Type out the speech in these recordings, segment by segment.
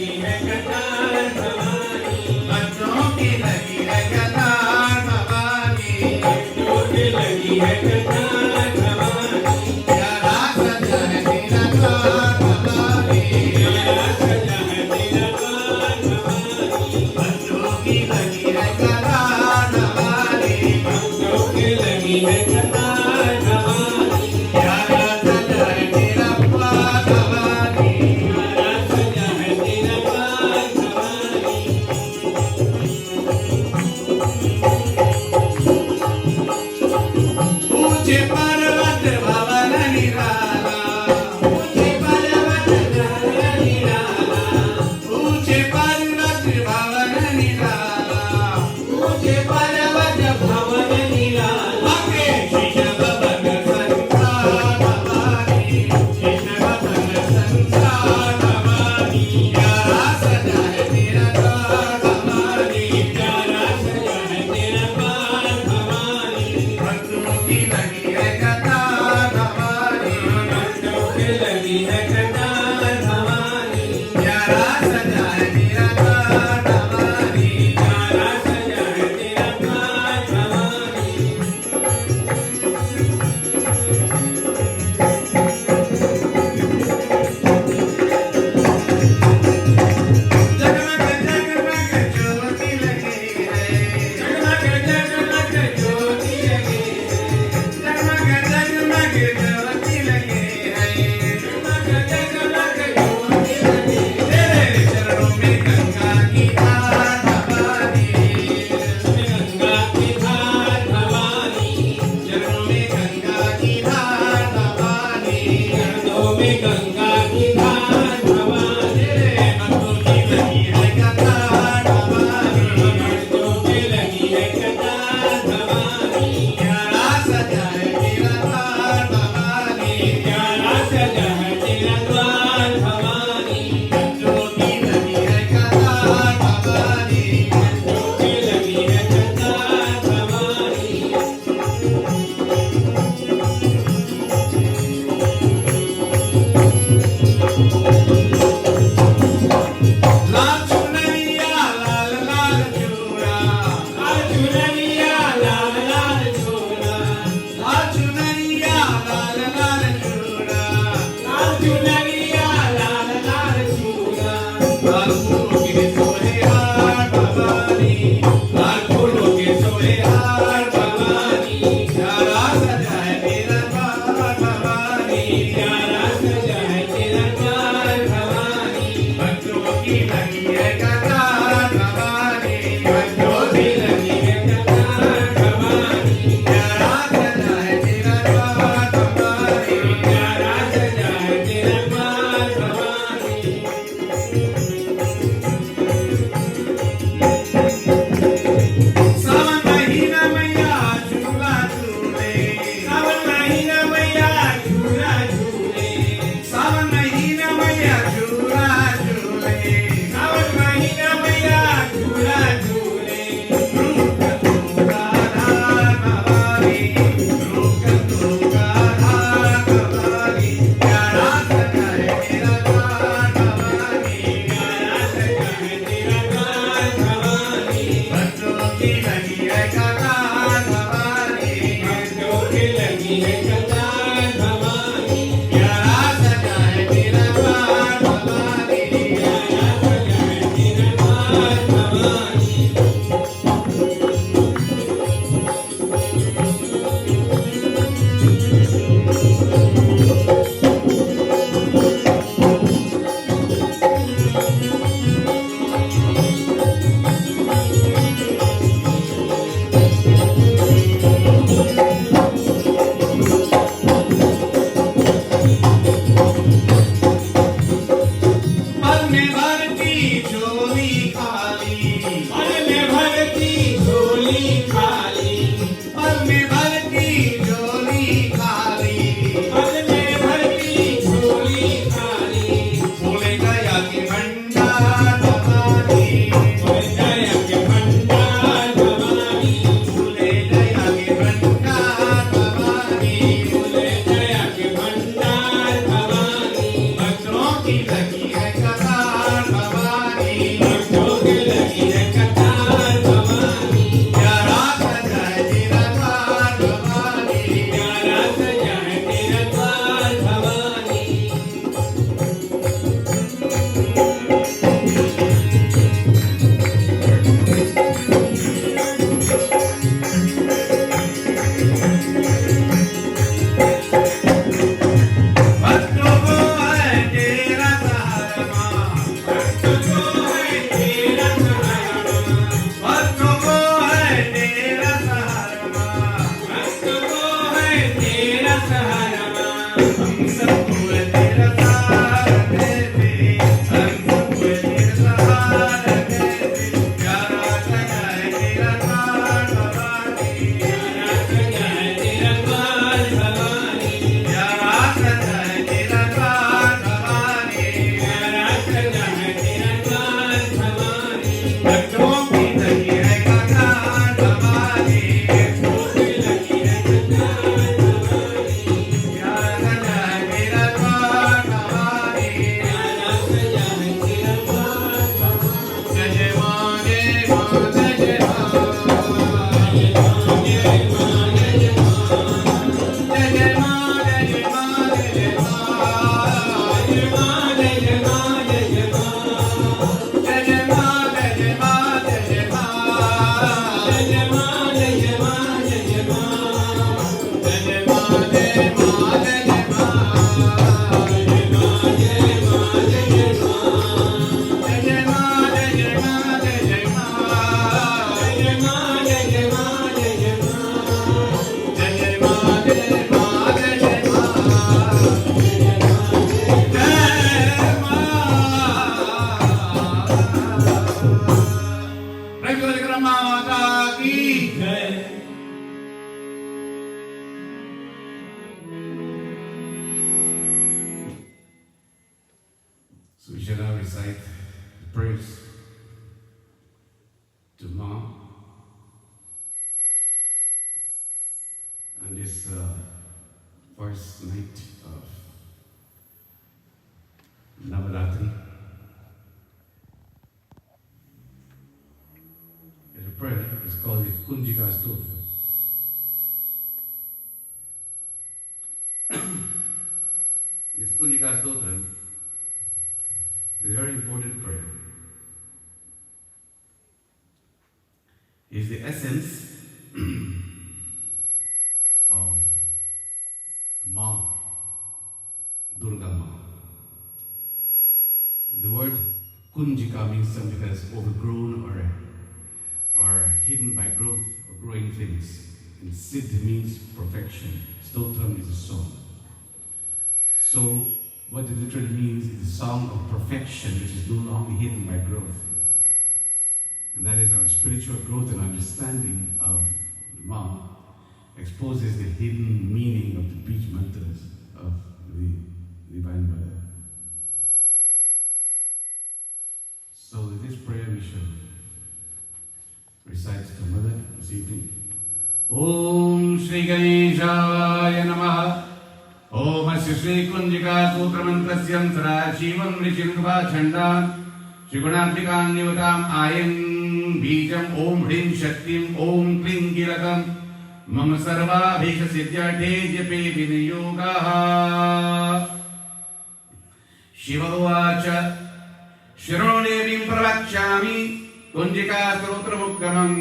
लगी है कतार भवानी, बच्चों की लगी है कतार भवानी, बच्चों की लगी है कतार भवानी, प्यारा सजा है तेरा द्वार भवानी, प्यारा सजा है तेरा द्वार भवानी, बच्चों की लगी है कतार भवानी, बच्चों की लगी है कतार भवानी, प्यारा सजा है तेरा द्वार भवानी, प्यारा सजा है तेरा द्वार भवानी। ऊंचे पर्वत भवन निराला, ऊंचे पर्वत भवन निराला, ऊंचे पर्वत भवन निराला, ऊंचे पर्वत भवन निराला, कृष्ण भवन संसार भवानी, कृष्ण भवन संसार भवानी, प्यारा सजा है तेरा द्वार भवानी, प्यारा सजा है तेरा द्वार भवानी, भक्तों की लगी है कतार भवानी, भक्तों की लगी है कतार भवानी, प्यारा सजा है तेरा द्वार भवानी, प्यारा सजा है तेरा द्वार भवानी। जगमग जगमग ज्योति लगी है, जगमग जगमग ज्योति लगी है, जगमग जगमग ज्योति लगी है, जगमग जगमग ज्योति लगी है, तेरे चरणों में गंगा की धार भवानी, गंगा की धार भवानी, चरणों में गंगा की धार भवानी, चरणों में गंगा की धार भवानी, तेरे भक्तों की लगी है कतार भवानी, भक्तों की लगी है कतार भवानी, प्यारा सजा है तेरा द्वार भवानी, प्यारा सजा है तेरा द्वार भवानी, भक्तों की लगी है कतार भवानी, भक्तों की लगी है कतार भवानी। लाल चुनरिया लाल लाल चूड़ा, लाल चुनरिया लाल लाल चूड़ा, लाल चुनरिया लाल लाल चूड़ा, लाल चुनरिया लाल लाल चूड़ा, लाल फूलों के सोहे हार भवानी, लाल फूलों के सोहे हार भवानी, प्यारा सजा है तेरा द्वार भवानी, प्यारा सजा है तेरा द्वार भवानी, भक्तों की लगी है कतार भवानी, भक्तों की लगी है कतार भवानी, प्यारा सजा है तेरा द्वार भवानी, प्यारा सजा है तेरा द्वार भवानी। सावन महीना मैया झूला झूले, सावन महीना मैया झूला झूले, सावन महीना मैया झूला झूले, सावन महीना recite the prayers to Ma on this first night of Navratri. There's a prayer, it's called the Kunjika Stotra. This Kunjika Stotra is a very important prayer. It's the essence of Ma, Durga Ma. The word Kunjika means something that's overgrown or hidden by growth or growing things. And Siddhi means perfection. Stotram is a song. So what it literally means is a song of perfection which is no longer hidden by growth. And that is our spiritual growth and understanding of Ma exposes the hidden meaning of the beach mantras of the Divine Mother. So with this prayer we shall recite to Mother this evening. Om Shri Ganeshaya Namaha. Om Asya Shri Kunjika Sutra Mantrasyam Sara Shivam Rishirva Chanda Shigunatvikam Nivatam Ayam Bijam Om Hrim Shaktim Om Kling Kilakam Mama Sarva Bhikha Siddhyate Jape Viniyogaha Shiva Uvacha Shirone Pravakshami Kunjika Sutra Mukkamam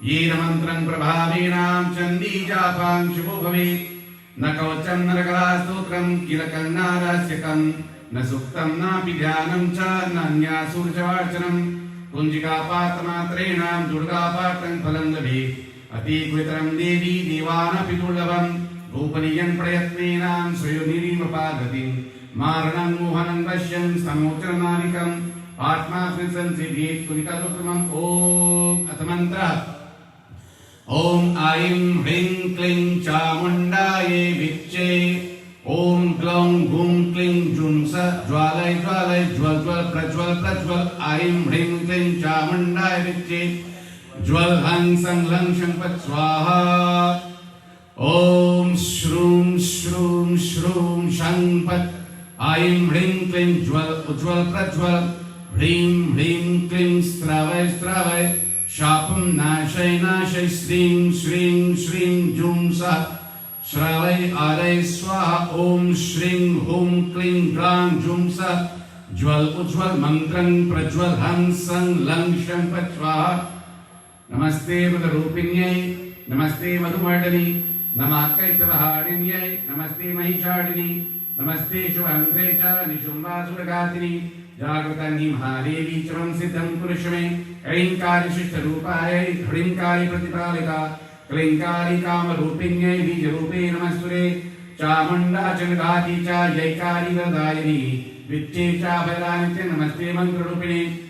Yena Mantram Prabhavinam Chandi Japam Shivo Bhave न कवचम न रगलास्तोत्रम किलकन्नारास्यकम न सुक्तम नापि ध्यानं च न अन्यासुरचवार्चनम कुंजिकापातमात्रेण दुर्गापातं फलं लभे अतीकृतरं देवी देवानपि दुर्लभं गोपनीयं प्रयत्नेन श्रेयोनिरीमपागतिं मारणं मोहनं पश्यन् समोचरनानिकम् आत्मा संसिद्धित् कुलिकलोकमम् ॐ अथमन्त्रः Om Aim Hring Kling Chamundaye Viche Om Glong Gum Kling Jumsa Jwalai Jwalai Jwal Jwal Prajwal Prajwal Aim Hring Kling Chamundaye Viche Jwal Hang Sang Lang Shampat Swaha Om Shroom Shroom Shroom Shangpat Aim Hring Kling Jwal Ujwal Prajwal Hrim Hrim Kling Stravai Stravai Shapam Nashai Nashai Sring Sring Sring Jumsa Shravai Arai Swaha Om Shring Hum Kling Grang Jumsa Jwal Ujwal Mantran Prajwal Hansang Lang Shampat Swaha Namaste Vadarupinyai Namaste Madhumardani Namakai Tavahadinyai Namaste Mahishadini Namaste Shubhandrecha Nishumba Suragatini Jagratani Mahadevi Charam Siddham Purushame Klinkari Shishtarupaye Klinkari Pratipalika Klinkari Kamarupinyai Vijarupe Namasture Chamunda Chanagati Cha Yaikari Vadayani Viche Cha Bharanitya Namaste Mantrarupini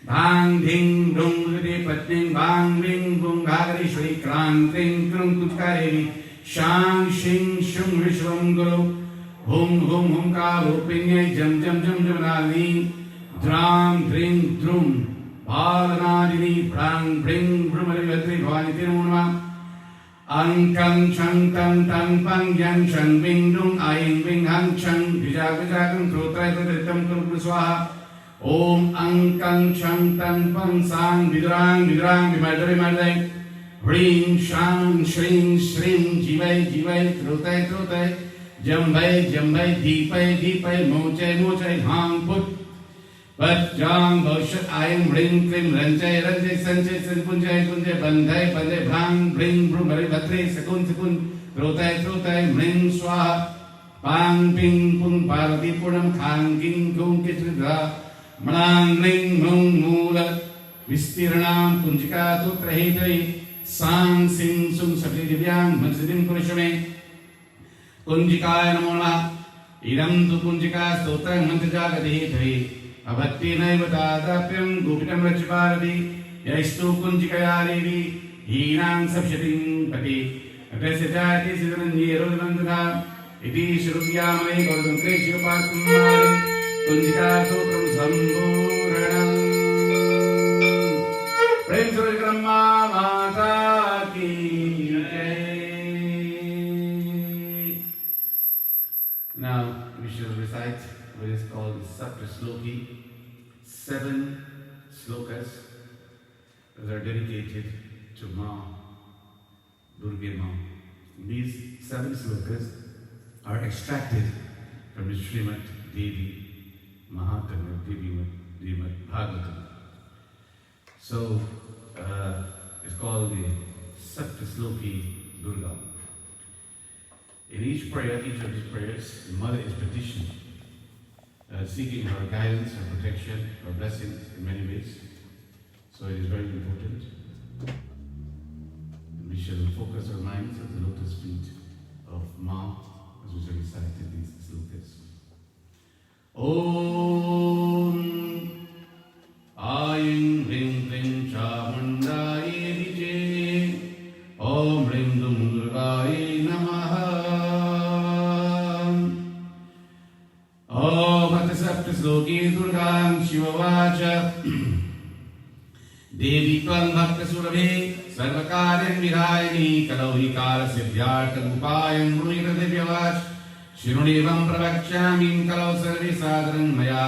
Bang Ding Dung Ride Patning Bang Ring Bung Bhagari Shri Kranting Krum Kutkarevi Shang Shing Shung Vishwam Guru Hum Hum Hum Ka Rupinyai Jam Jam Jam Jamanali Dram Dring Drum Bhalanadini Prang Bring Brumarivatri Bhavani Tirunama Ankang Chang Tan Tan Pang Yang Chang Bing Dung Ayin Bing Hang Chang Vijavijakam Trotrai Pradritam Kurupuswaha Om Ankang Chang Tan Pang Sang Vidrang Vidrang Vimadari Madai Hring Shang Shring Shring Jivai Jivai Trotai Trotai Jambai Jambai Deepai Deepai Mochai Mochai Hang Put But Jang Boshat Ayam Ring Klim Ranjai Ranjai Sanjai Sanpunjai Punjai Bandhai Bandhai Bhang Bring Brumari Bhatri Sakun Sakun Trotai Trotai Mring Swaha Pang Ping Pung Parati Punam Khang King Kung Kitridra Manang Ring Mung Mula Vistiranam Kunjika Tutrahitai Sang Sing Sung Sabri Divyang Mansidim Purishame Kunjikaya Namola Idam Tu Kunjika Stotrang Mantajagati Thri Abhatti Naiva Tadapyam Gupitam Rachiparati Yaistu Kunjikaya Devi Hinang Sapshating Pati Atasajati Siddhanji Rudamandha Iti Shrutyamai Gaudam Kreshya Pasamari Kunjika Sotram Sambhuranam. Prem Shri Brahma Mata ki jai. Now we shall recite what is called Saptasloki, 7 slokas that are dedicated to Ma, Durga Ma. These 7 slokas are extracted from the Srimad Devi Mahatma, Devi Bhagavatam. So it's called the Saptasloki Durga. In each prayer, each of these prayers, the mother is petitioned, seeking her guidance, her protection, her blessings in many ways. So it is very important. We shall focus our minds at the lotus feet of Ma as we shall recite in these slokas. Om Ayin Ring Ring Chamundaye Vijay Om Ring Dum Durgaye Namaha Om Bhattasaptasloki Durgam Shivavacha Devi Tvam Bhaktasurabhe Sarvakaryam Virayani Kalau Hikara Siddhyartham Upayam Mruyata Divyavach Shirunevam Pravakshami Kalau Sarve Sadharam Maya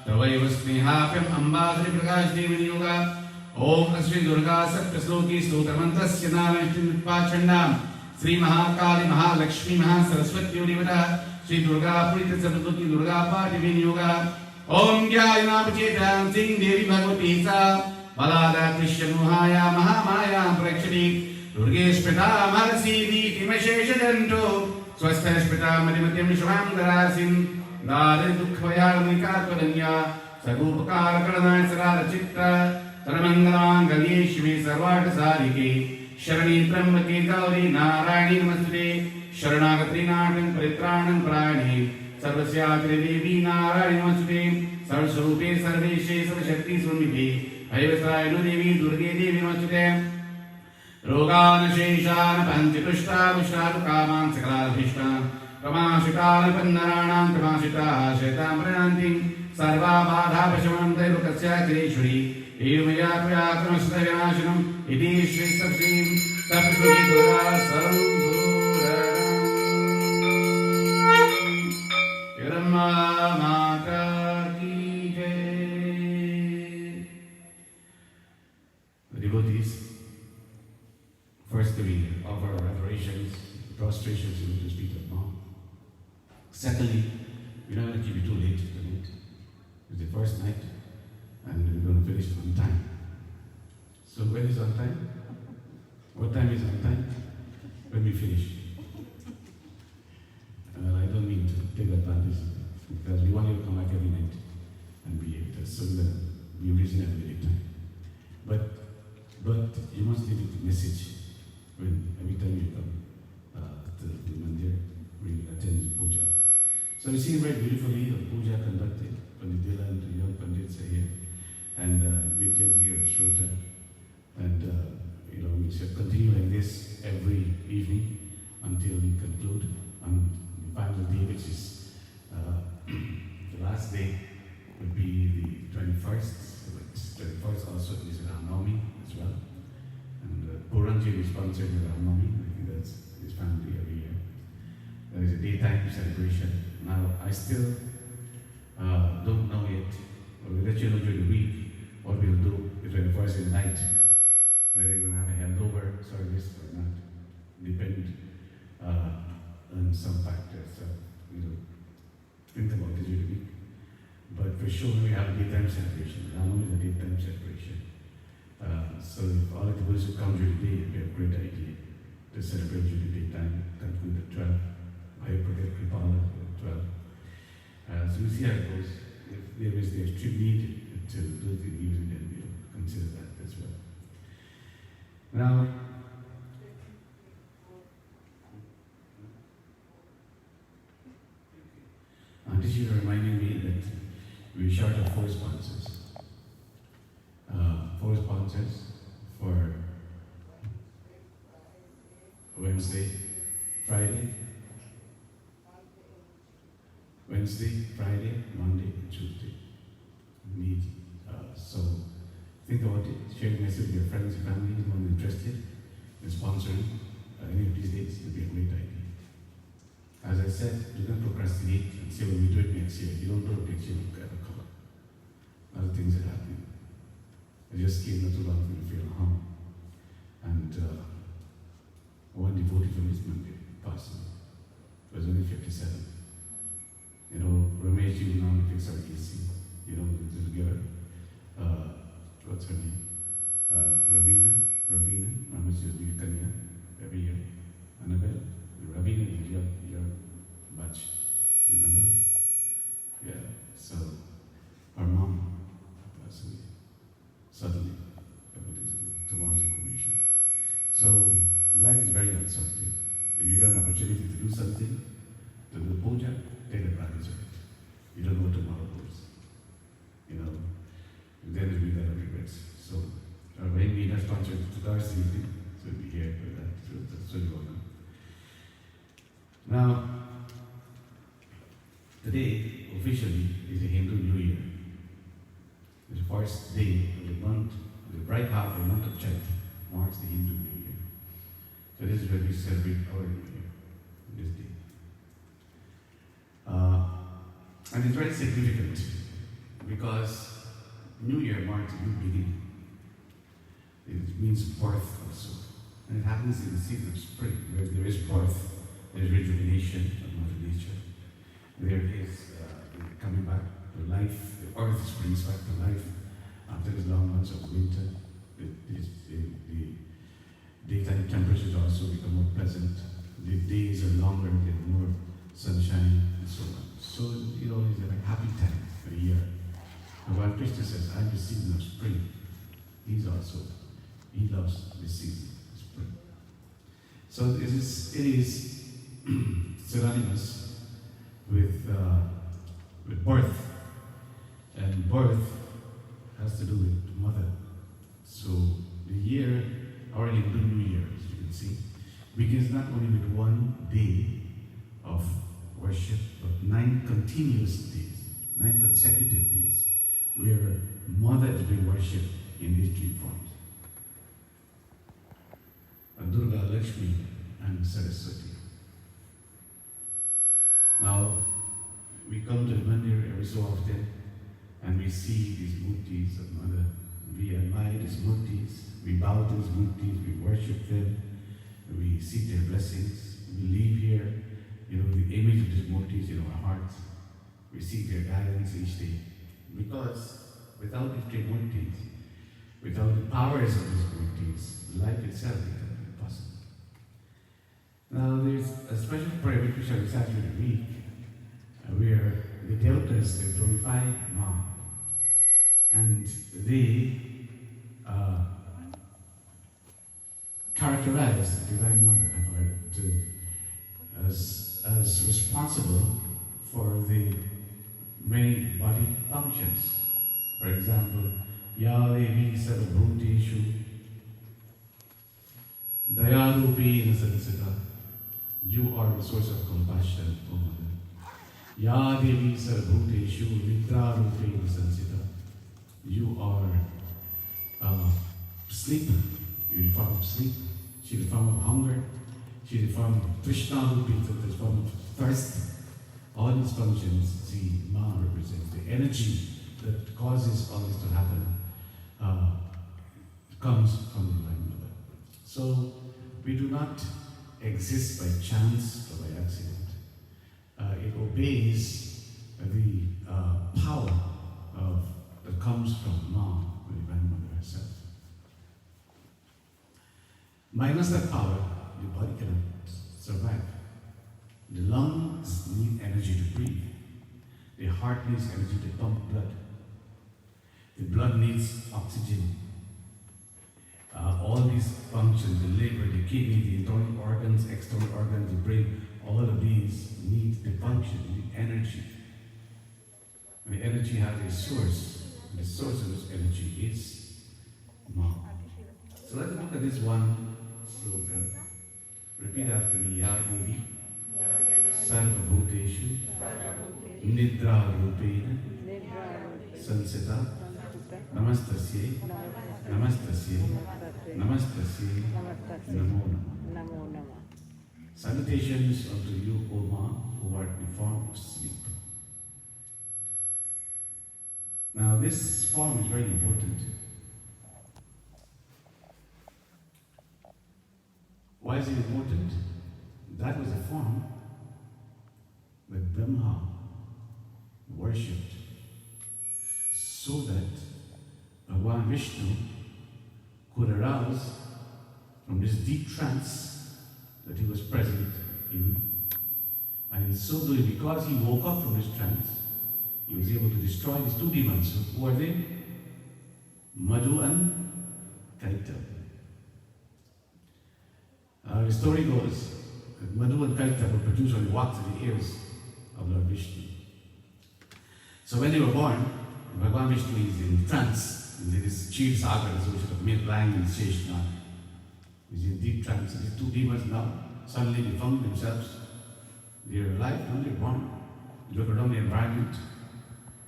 Tavaiva Snehapyam Ambadri Prakash Devi Yoga Om Shri Durga Saptasloki Stotramantasya Namashtimutpachandam Sri Mahakali Mahalakshmi Mahasaraswati Udivata Shri Durga Purita Saptasloki Durga Pati Yoga Om Gyayana Pachetam Sing Devi Bhagavati Sa Balada Krishna Muhaya Mahamaya Prakshani Durgeshpita Marasidi Kimashesha Danto Swastashpita Madhimatyam Shvam Darasim Dare Dukhvayarnika Padanya Sagupakara Karanay Sarada Chitta Saramangalangalye Shivi Sarvata Sarike Sharani Brahmati Gauri Narayani Namaste Sharanagati Natam Paritranam Prayani Sarvasyatri Devi Narayani Namaste Sarvaswarupe Sarveshe Sarvashakti Swamiti Ayavasayanu Devi Durga Devi Namaste Rogana Sheshana Panti Pushta Vishadu Kaman Sakala Vishta Kamashitala Pannaranam Kamashita Shetam Pranantim Sarva Badha Pashaman Dairukasya Krishri Evaya Prayatramashta Vinashanam Iti Shri Sapsim Sapsruki Durga Sambhuranam Yamma Mata Ki Jai. The devotees, first we offer our adorations, prostrations to the feet of Mom. Secondly, we're not going to keep you too late tonight. It's the first night, and we're going to finish on time. So when is on time? What time is on time? When we finish. I don't mean to take advantage of it, because we want you to come back every night and be with us, so that we reason every time. But you must give it a message when every time you come to the mandir, we attend puja. So we see very beautifully the puja conducted. Pandit Dila and the young Pandits are here, and Vidya's here, Shrota, and we shall continue like this every evening until we conclude on the final day, which is the last day would be the 21st. 21st also is Ram Navami as well. And Puranji is sponsored with Ram Navami. I think that's his family every year. There is a daytime celebration. Now, I still don't know yet. We'll let you know during the week what we'll do the 21st in the night. Whether we're going to have a handover service or not. Depend on some factors. So, think about it during the week. But for sure, we have a daytime celebration. Ram Navami is a daytime celebration. So if all of the boys who come during the day, we have a great idea to celebrate during the daytime, conclude at 12. I forget Kripala at 12. So we see how it goes. If there is the extreme need to do the evening, then we'll consider that as well. Now, this is reminding me that we short of 4 sponsors. 4 sponsors for Wednesday, Friday, Monday, and Tuesday. think about it, share the message with your friends, your family, anyone interested in sponsoring any of these dates. It would be a great idea. As I said, do not procrastinate and say, well, we do it next year. If you don't do it next year, you'll ever cover. Other things are happening. I just came not too long from the funeral home. And one devotee from this Monday passed away. He was only 57. You know, Ramesh, you now fix our AC. You know, the little girl. What's her name? Ravina, Mama's Kanya, every year. Annabelle, Ravina is your batch. Remember? Yeah, so her mom passed away suddenly, tomorrow's information. So life is very uncertain. If you got an opportunity to do something, to do puja, take advantage of it. You don't know what tomorrow holds. You know, then it will be that regrets. So when we have sponsored this evening, so we'll be here for that. So you all know. Now, today officially is the Hindu New Year. The first day of the month, the bright half of the month of Chat marks the Hindu New Year. So this is when we celebrate our New Year, this day. And it's very significant because New Year marks a new beginning. It means birth also. And it happens in the season of spring, where there is birth, there is rejuvenation of Mother Nature. There is coming back to life, the earth springs back to life after these long months of winter. The daytime temperatures also become more pleasant. The days are longer, get more sunshine, and so on. So, you know, it's a happy time of the year. And while Krishna says, I'm the season of spring, he loves this season of spring. So it is synonymous with birth. And birth has to do with mother. So the year, our Hindu New Year, as you can see, begins not only with one day of worship, but 9 continuous days, 9 consecutive days, where Mother is being worshipped in these 3 forms. Durga, Lakshmi, and Saraswati. Now, we come to the mandir every so often, and we see these murtis of Mother. We admire these murtis, we bow to these murtis, we worship them, we seek their blessings. We leave here, you know, the image of these murtis in our hearts. We seek their guidance each day. Because without these Trimurtis, without the powers of these Murtis, life itself becomes impossible. Now there's a special prayer which we shall recite during the week, where the devotees they glorify Mom, and they characterize the Divine Mother as responsible for the many body functions. For example, Ya Devi Sarvabhuteshu Dayarupena Sansita. You are the source of compassion, O Mother. Ya Devi Sarvabhuteshu Nidrarupena Sansita. You are sleep. You're the form of sleep. She's the form of hunger. She's the form of Krishna, the form of thirst. All these functions, see, Ma represents the energy that causes all this to happen, comes from the Divine Mother. So we do not exist by chance or by accident. It obeys the power that comes from Ma, the Divine Mother herself. Minus that power, your body cannot survive. The lungs need energy to breathe. The heart needs energy to pump blood. The blood needs oxygen. All these functions, the liver, the kidney, the internal organs, external organs, the brain, all of these need the function, the energy. And the energy has a source. And the source of this energy is Mom. So let's look at this one slogan. Repeat after me. Ya Devi Sarvabhuteshu Nidra Rupena Sansita Namastasye, Namastasye, Namastasye, Namo Namah. Salutations unto you, O Ma, who art in form of sleep. Now this form is very important. Why is it important? That was a form that Brahma worshipped so that Bhavan Vishnu could arouse from this deep trance that he was present in. And in so doing, because he woke up from this trance, he was able to destroy these two demons. Who are they? Madhu and Kaita. The story goes that Madhu and Kaita were produced when they walked through the ears of Lord Vishnu. So when they were born, Bhagavan Vishnu is in trance. He's in this Shri Sagar, lying in Sheshnag. He's in deep trance. These two demons now, suddenly they found themselves. They're alive, now they're born. You look around the environment,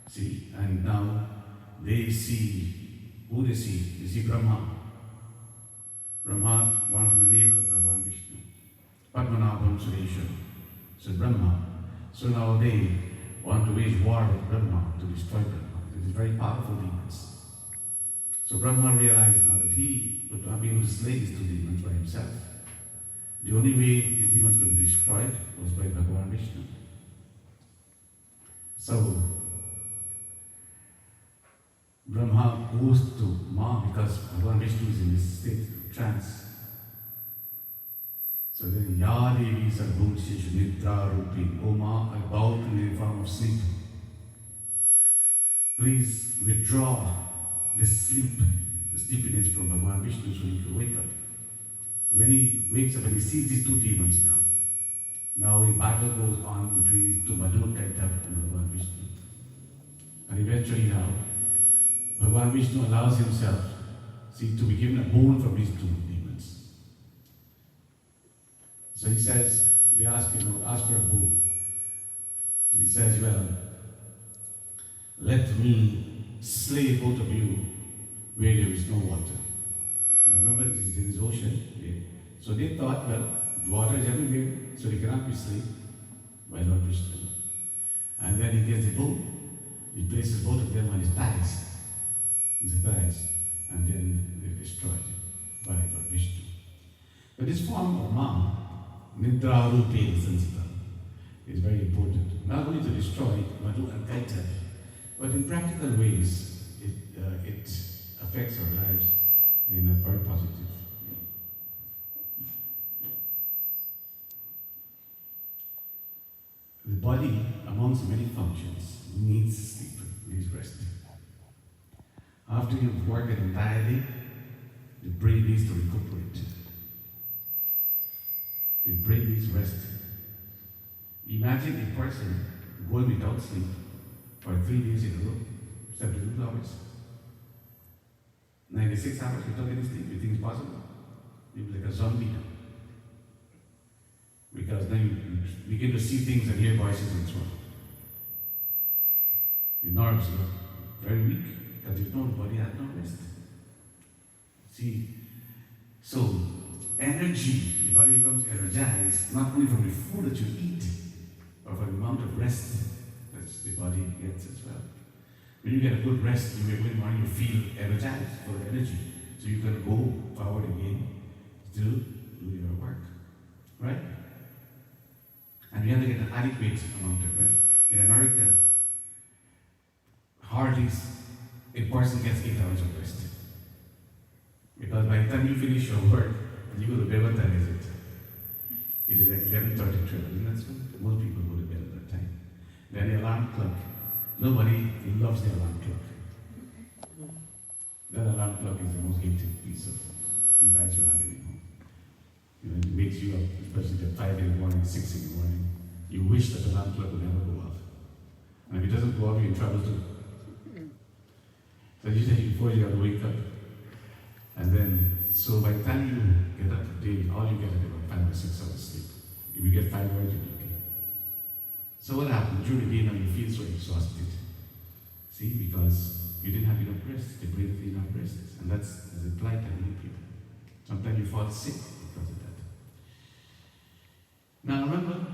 see, and now they see, who they see? They see Brahma. Brahma, one from the name of Bhagavan Vishnu. Padmanabham Sureshwar. So Brahma. So now they want to wage war with Brahma to destroy Brahma. These very powerful demons. So Brahma realized now that he would not be able to slay these two demons by himself. The only way these demons could be destroyed was by Bhagavan Vishnu. So Brahma goes to Ma because Bhagavan Vishnu is in this state of trance. So then, Ya Devi Sarvamseshu Nidra Rupi, O Ma, I bow in the form of sleep. Please withdraw this sleep, the sleepiness from Bhagavan Vishnu so he can wake up. When he wakes up and he sees these two demons now a battle goes on between these two, Madhu and Kaita and Bhagavan Vishnu. And eventually now, Bhagavan Vishnu allows himself, to be given a boon from these two demons. So he says, they ask ask for a boon. He says, well, let me slay both of you where there is no water. Now remember, this is in this ocean. So they thought, well, water is everywhere, so they cannot be slain by Lord Vishnu. And then he gets the bow, he places both of them on his thighs, and then they're destroyed by Lord Vishnu. But this form of Ma, Nidra Rupi Sansita, is very important. Not only to destroy Madhu and Kaita, but in practical ways, it affects our lives in a very positive way. The body, amongst many functions, needs sleep, needs rest. After you've worked an entire day, the brain needs to recuperate. The brain needs rest. Imagine a person going without sleep for 3 days in a row, 72 hours. 96 hours without any sleep, you think it's possible? You'll be like a zombie now. Because then you begin to see things and hear voices and so on. Your nerves are very weak because your body has no rest. See, so energy, the body becomes energized not only from the food that you eat, but from the amount of rest that the body gets as well. When you get a good rest, you wake up in the morning, you feel energized, full of energy. So you can go forward again, still do your work. Right? And we have to get an adequate amount of rest. In America, hardly a person gets 8 hours of rest. Because by the time you finish your work and you go to bed, what time is it? It is like 11:30, 12. Isn't that so? Most people go to bed at that time. Then the alarm clock. Nobody loves the alarm clock. That alarm clock is the most hated piece of device you have in your home. It wakes you up, especially at 5 in the morning, 6 in the morning. You wish that the alarm clock would never go off. And if it doesn't go off, you're in trouble too. So usually before you have to wake up. And then, so by the time you get up daily, all you get is about 5 or 6 hours sleep. If you get 5 hours, you're okay. So what happens? During the day now you feel so exhausted. See, because you didn't have enough rest. that's the plight of many people. Sometimes you fall sick because of that. Now remember,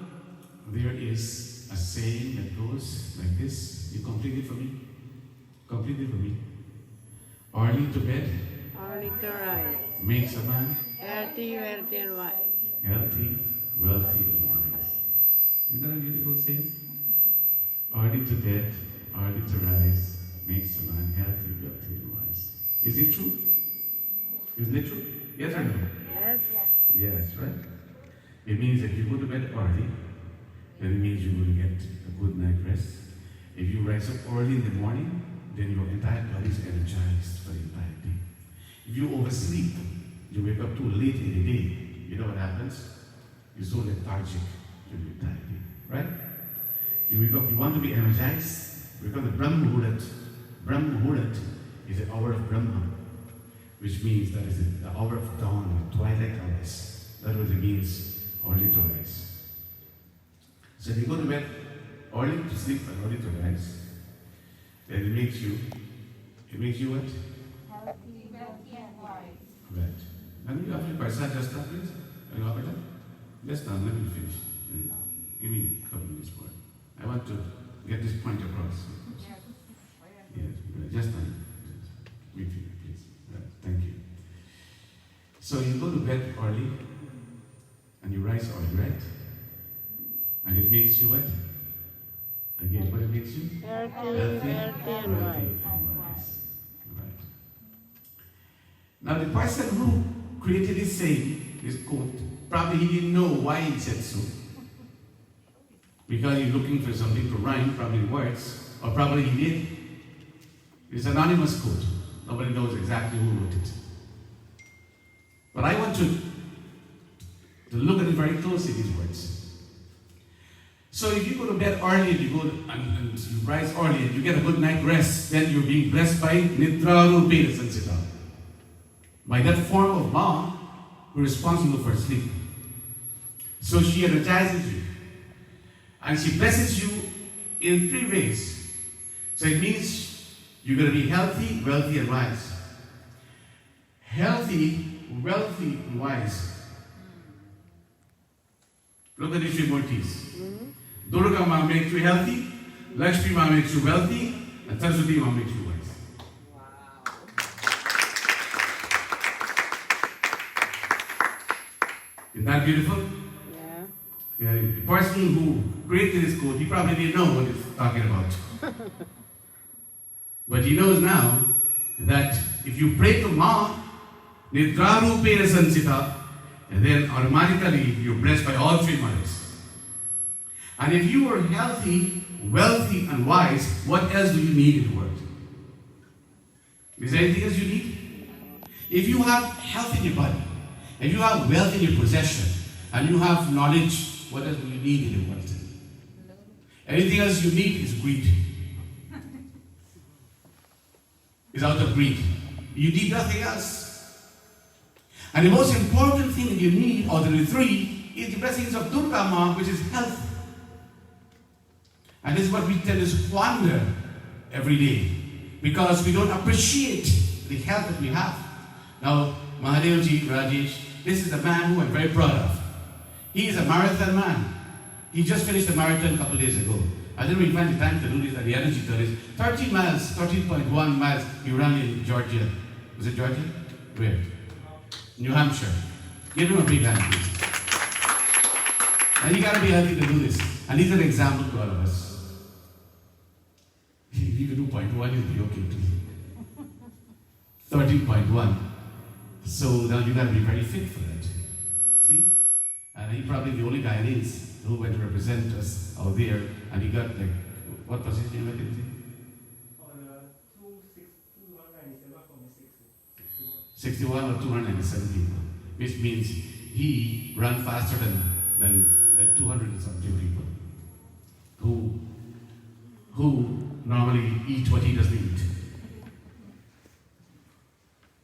there is a saying that goes like this. You complete it for me? Complete it for me. Early to bed. Early to rise. Makes a man. Healthy, wealthy, and wise. Healthy, wealthy, and wise. Isn't that a beautiful saying? Early to bed, early to rise, makes a man healthy, wealthy, and wise. Is it true? Isn't it true? Yes or no? Yes. Yes, right? It means if you go to bed early, then it means you're going to get a good night rest. If you rise up early in the morning, then your entire body is energized for the entire day. If you oversleep, you wake up too late in the day, you know what happens? You're so lethargic during the entire day, right? You wake up, you want to be energized, wake up the Brahma Muhurat. Brahma Muhurat is the hour of Brahma, which means that is the hour of dawn, the twilight hours. That's what it means, early to rise. So if you go to bed early to sleep and early to rise, then it makes you what? Healthy, wealthy, and wise. Right. Let me ask you a question, just now, please. Are you happy? Just now, let me finish. Give me a couple minutes more. I want to get this point across. Yes, right. Just now. Wait for you, please. Right. Thank you. So you go to bed early and you rise early, right? And it makes you what? Again, what it makes you? Healthy, wealthy, and wise. Wise. Right. Now the person who created this saying, this quote, probably he didn't know why he said so. Because he's looking for something to rhyme, probably words, or probably he did. It's an anonymous quote. Nobody knows exactly who wrote it. But I want to look at it very closely, these words. So if you go to bed early and you go and you rise early and you get a good night rest, then you're being blessed by Navratri Sansita. By that form of Ma who is responsible for sleep. So she energizes you. And she blesses you in 3 ways. So it means you're going to be healthy, wealthy, and wise. Healthy, wealthy, and wise. Look at the Trimurtis. Durga Ma makes you healthy, Lakshmi Ma makes you wealthy, and Saraswati Ma makes you wise. Wow. Isn't that beautiful? Yeah. The person who created this quote, he probably didn't know what he's talking about. But he knows now that if you pray to Ma, Nidraru Pera Sansita, and then automatically you're blessed by all 3 mothers. And if you are healthy, wealthy, and wise, what else do you need in the world? Is there anything else you need? If you have health in your body, if you have wealth in your possession, and you have knowledge, what else do you need in the world? Anything else you need is greed. It's out of greed. You need nothing else. And the most important thing that you need, out of the 3, is the blessings of Durga Ma, which is health. And this is what we tend to squander every day, because we don't appreciate the health that we have. Now, Mahadevji, Rajesh, this is a man who I'm very proud of. He is a marathon man. He just finished a marathon a couple days ago. I didn't really find the time to do this, and the energy to this. 13 miles, 13.1 miles, he ran in Georgia. Was it Georgia? Where? New Hampshire. Give him a big hand, please. And you got to be healthy to do this. And he's an example to all of us. If you can do 0.1, you'll be okay too. 13.1. So now you got to be very fit for that. See? And he's probably the only guy in East who went to represent us out there, and he got like, what position you went in? On 297 from 61 or 297 people, which means he ran faster than 200 and something people who normally eat what he doesn't eat.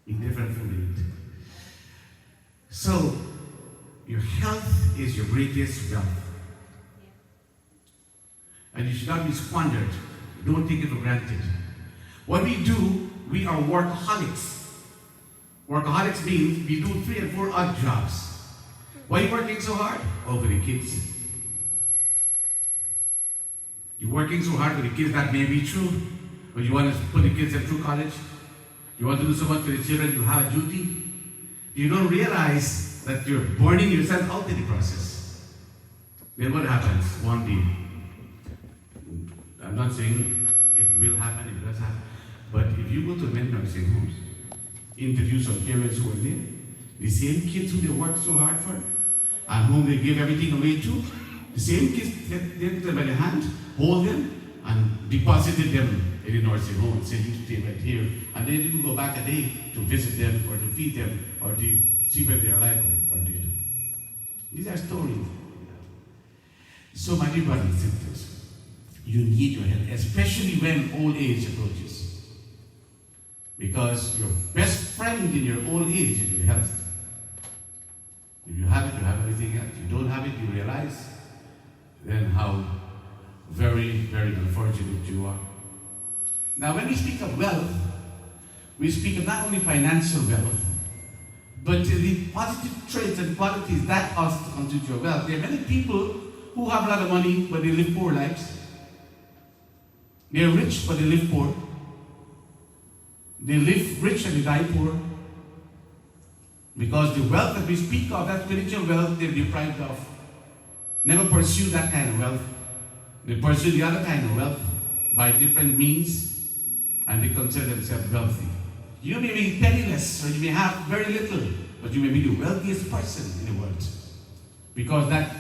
Eat different food they eat. So, your health is your greatest wealth. And you should not be squandered. Don't take it for granted. What we do, we are workaholics. Workaholics means we do 3 and 4 odd jobs. Why are you working so hard? Oh, for the kids. You're working so hard for the kids, that may be true. But you want to put the kids through college? You want to do so much for the children, you have a duty. You don't realize that you're burning yourself out in the process. Then what happens one day? I'm not saying it will happen, it does happen. But if you go to men nursing homes, interview some parents who are there, the same kids who they work so hard for, and whom they give everything away to, the same kids take them by the hand, hold them, and deposited them in the nursing home and say, you stay right here. And they didn't go back a day to visit them or to feed them or to see whether they're alive or dead. These are stories. So, my dear brothers and sisters, you need your help, especially when old age approaches. Because your best friend in your old age is your health. If you have it, you have everything else. If you don't have it, you realize then how very, very unfortunate you are. Now, when we speak of wealth, we speak of not only financial wealth, but the positive traits and qualities that also constitute your wealth. There are many people who have a lot of money, but they live poor lives. They're rich, but they live poor. They live rich and they die poor. Because the wealth that we speak of, that spiritual wealth, they're deprived of. Never pursue that kind of wealth. They pursue the other kind of wealth by different means, and they consider themselves wealthy. You may be penniless, or you may have very little, but you may be the wealthiest person in the world. Because that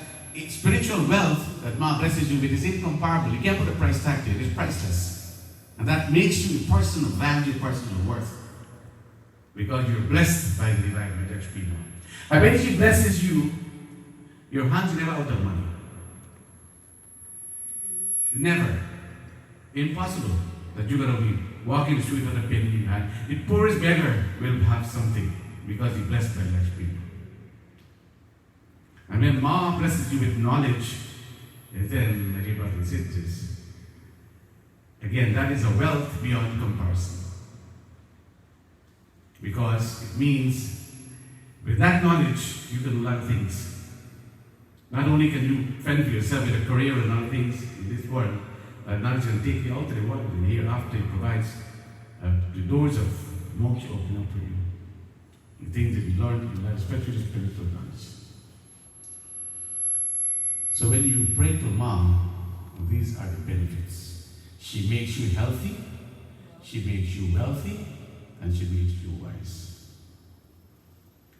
spiritual wealth that God blesses you with is incomparable. You can't put a price tag to it. It's priceless. And that makes you a person of value, a person of worth. Because you're blessed by the divine protection. And when she blesses you, your hands are never out of money. Never. Impossible that you're going to be walking the street with a penny in your hand. The poorest beggar will have something because he's blessed by Lakshmi. And when Ma blesses you with knowledge, then, my dear brothers and sisters, again, that is a wealth beyond comparison. Because it means with that knowledge, you can do a lot of things. Not only can you fend for yourself with a career and other things in this world, but knowledge can take you out to the world, and hereafter it provides the doors of moksha open up for you. The things that you learn in life, especially spiritual knowledge. So when you pray to Mom, these are the benefits. She makes you healthy, she makes you wealthy, and she makes you wise.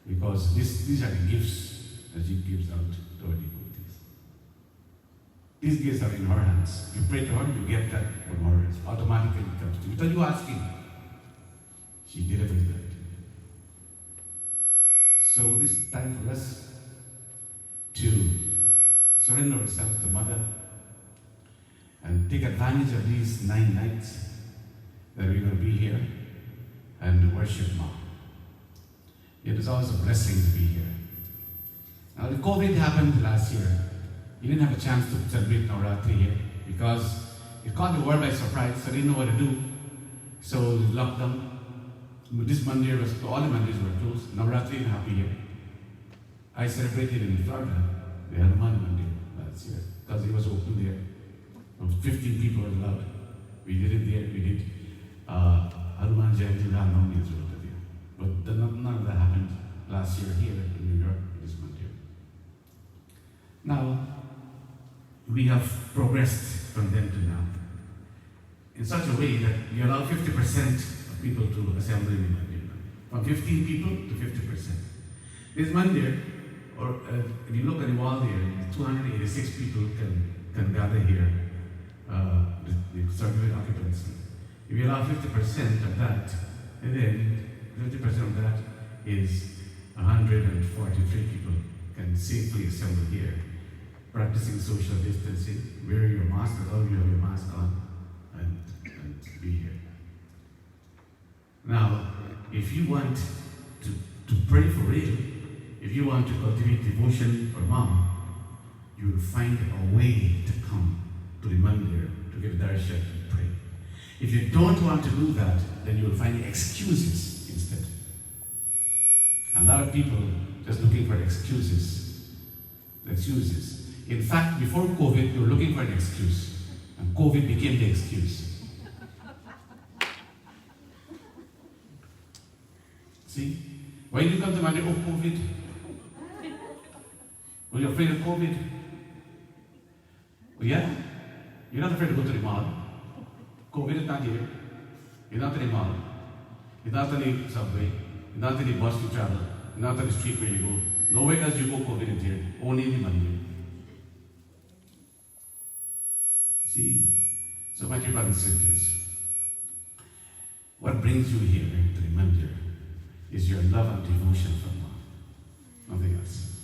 Because these are the gifts that she gives out to her devotees. These gifts are in her hands. You pray to her, you get that from her. It automatically comes to you. Without you asking, she delivers that. So this is time for us to surrender ourselves to Mother and take advantage of these 9 nights that we're going to be here and worship Mom. It is always a blessing to be here. Now, the COVID happened last year. We didn't have a chance to celebrate Navratri here because it caught the world by surprise, so they didn't know what to do. So, lockdown. This mandir was, all the mandirs were closed. Navratri didn't happen here. I celebrated in Florida, the Hanuman mandir last year, because it was open there. 15 people were allowed. We did it there. We did Hanuman Jayanti Ramnavami as well there. But none of that happened last year here in New York, this mandir. Now, we have progressed from then to now in such a way that we allow 50% of people to assemble in the mandir. From 15 people to 50%. This mandir, or if you look at the wall there, 286 people can gather here, the circular occupancy. If you allow 50% of that, and then 50% of that is 143 people can safely assemble here, practicing social distancing, wear your mask, as long as you have your mask on, and be here. Now, if you want to pray for real, if you want to cultivate devotion for Mom, you will find a way to come to the mandir to give darshan and pray. If you don't want to do that, then you will find excuses instead. lot of people just looking for excuses. Excuses. In fact, before COVID, they were looking for an excuse. And COVID became the excuse. See? Why did you come to Monday? Oh, COVID. Were you afraid of COVID? Well, yeah. You're not afraid to go to the mall. COVID is not here. You're not in the mall. You're not on the subway. You're not in the bus you travel. You're not on the street where you go. Nowhere else you go, COVID is here. Only in the Mandir. See? So, my dear brothers and sisters, what brings you here to the Mandir is your love and devotion for God. Nothing else.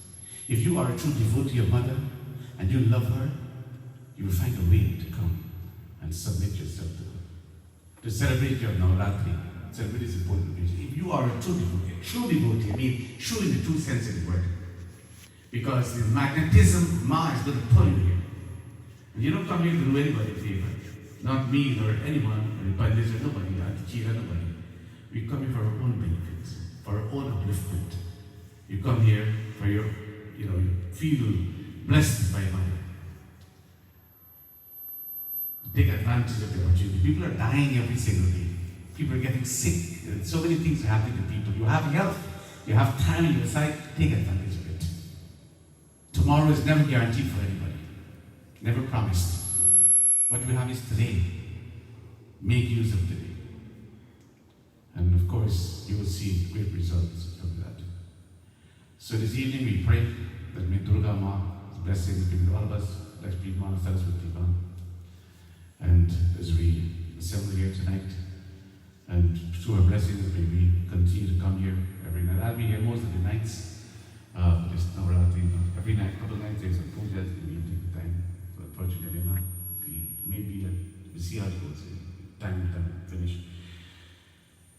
If you are a true devotee of Mother and you love her, you will find a way to come and submit yourself to her. To celebrate your Navratri, celebrate this important occasion. If you are a true devotee, I mean true in the true sense of the word. Because the magnetism, Ma is going to pull you here. And you don't come here to do anybody a favor. Not me nor anyone, or the Pandits or nobody, Chira, nobody. We come here for our own benefits, for our own upliftment. You come here for your, you feel blessed by Mother. Take advantage of the opportunity. People are dying every single day. People are getting sick. So many things are happening to people. You have health. You have time on your side. Take advantage of it. Tomorrow is never guaranteed for anybody. Never promised. What we have is today. Make use of today. And of course, you will see great results from that. So this evening we pray that may Durga Ma's blessings be with all of us. Let's be Ma Saraswati Ma. And as we assemble here tonight, and through her blessings, may we continue to come here every night. I'll be here most of the nights. This Navratri, every night, couple of nights, there's a puja in the evening time. So unfortunately, maybe we'll see how it goes. Time to finish.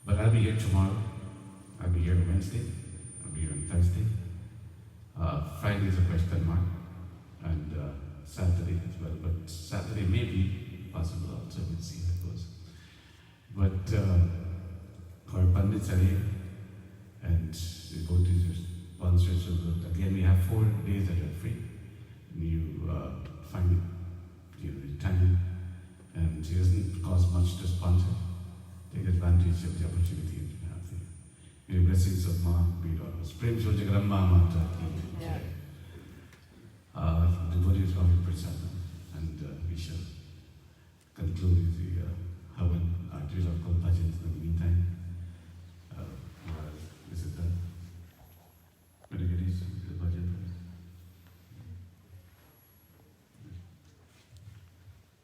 But I'll be here tomorrow. I'll be here on Wednesday. I'll be here on Thursday. Friday is a question mark. And Saturday as well. But Saturday may be possible also. We'll see how it goes. But our Pandits are here. And the devotees are sponsors. So again, we have 4 days that are free. And you find it, the time. And it doesn't cost much to sponsor. Take advantage of the opportunity you have here. May the blessings of Ma be with us. Prem Jagadamba Mata ki jai.